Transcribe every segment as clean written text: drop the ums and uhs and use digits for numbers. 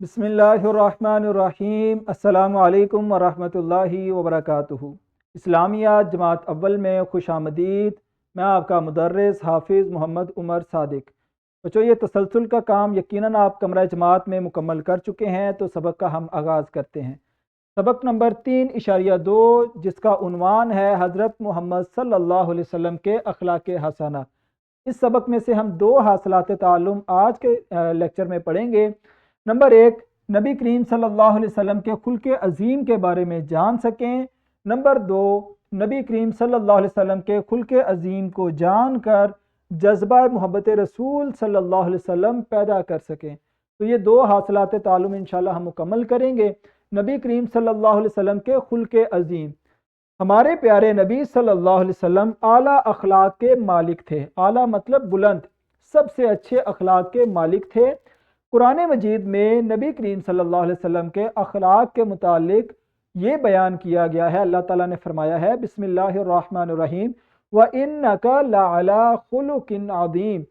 बिस्मिल्लाहिर्रहमानिर्रहीम। अस्सलामु अलैकुम वरहमतुल्लाहि वबरकातुहू। इस्लामियात जमात अव्वल में खुश आमदीद। मैं आपका मुदर्रिस हाफिज़ मोहम्मद उमर सादिक। बच्चों, ये तसलसल का काम यकीनन आप कमरा जमात में मुकम्मल कर चुके हैं, तो सबक का हम आगाज़ करते हैं। सबक नंबर 3.2, जिसका उन्वान है हज़रत मोहम्मद सल्लल्लाहु अलैहि वसल्लम के अखलाक हसना। इस सबक में से हम दो हासिलात ताल्लुम आज के लेक्चर में पढ़ेंगे। नंबर 1, नबी करीम सल्लल्लाहु अलैहि वसल्लम के खुल्क़ अज़ीम के बारे में जान सकें। नंबर 2, नबी करीम सल्लल्लाहु अलैहि वसल्लम के खुल्क़ अज़ीम को जान कर जज्बा मोहब्बत रसूल सल्लल्लाहु अलैहि वसल्लम पैदा कर सकें। तो ये दो हासिलात ताल्लुम इंशाअल्लाह हम मुकम्मल करेंगे। नबी करीम सल्लल्लाहु अलैहि वसल्लम के खुल्क़ अज़ीम। हमारे प्यारे नबी सल्लल्लाहु अलैहि वसल्लम आला अखलाक के मालिक थे। आला मतलब बुलंद, सबसे अच्छे अखलाक के मालिक थे। कुरान मजीद में नबी करीम सल्लल्लाहु अलैहि वसल्लम के अखलाक के मुतालिक ये बयान किया गया है। अल्लाह ताला ने फरमाया है, बिस्मिल्लाहिर्रहमानिर्रहीम, व इन्नका लअला खुलुकिन अज़ीम।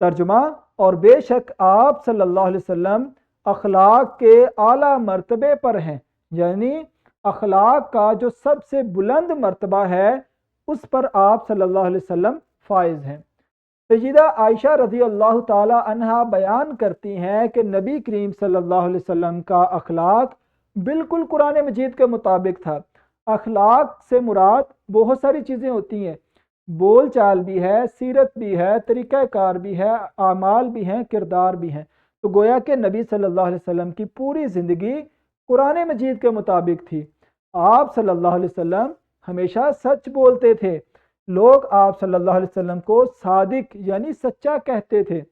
तर्जुमा, और बेशक आप सल्लल्लाहु अलैहि वसल्लम अखलाक के आला मर्तबे पर हैं, यानी अखलाक का जो सबसे बुलंद मर्तबा है उस पर आप सल्लल्लाहु अलैहि वसल्लम फाइज हैं। सय्यदा आयशा रज़ी अल्लाह ताला अन्हा बयान करती हैं कि नबी करीम सल्लल्लाहु अलैहि वसल्लम का अखलाक बिल्कुल कुरान मजीद के मुताबिक था। अखलाक से मुराद बहुत सारी चीज़ें होती हैं, बोल चाल भी है, सीरत भी है, तरीक़ाकार भी है, आमाल भी हैं, किरदार भी हैं। तो गोया कि नबी सल्लल्लाहु अलैहि वसल्लम की पूरी ज़िंदगी कुरान मजीद के मुताबिक थी। आप सल्लल्लाहु अलैहि वसल्लम हमेशा सच बोलते थे। लोग आप सल्लल्लाहु अलैहि वसल्लम को सादिक यानी सच्चा कहते थे।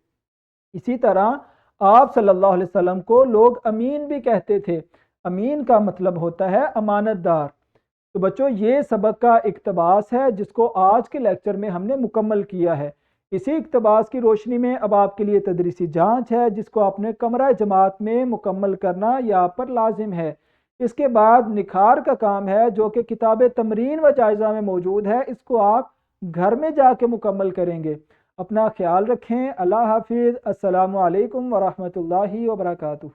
इसी तरह आप सल्लल्लाहु अलैहि वसल्लम को लोग अमीन भी कहते थे। अमीन का मतलब होता है अमानतदार। तो बच्चों, ये सबक का इक्तबास है जिसको आज के लेक्चर में हमने मुकम्मल किया है। इसी इक्तबास की रोशनी में अब आपके लिए तदरीसी जांच है, जिसको आपने कमरा जमात में मुकम्मल करना यहाँ पर लाजिम है। इसके बाद निखार का काम है, जो कि किताब तमरीन व जायज़ा में मौजूद है। इसको आप घर में जाके मुकम्मल करेंगे। अपना ख्याल रखें। अल्लाह हाफिज़। अस्सलामु अलैकुम वरहमतुल्लाहि वबरकातुहू।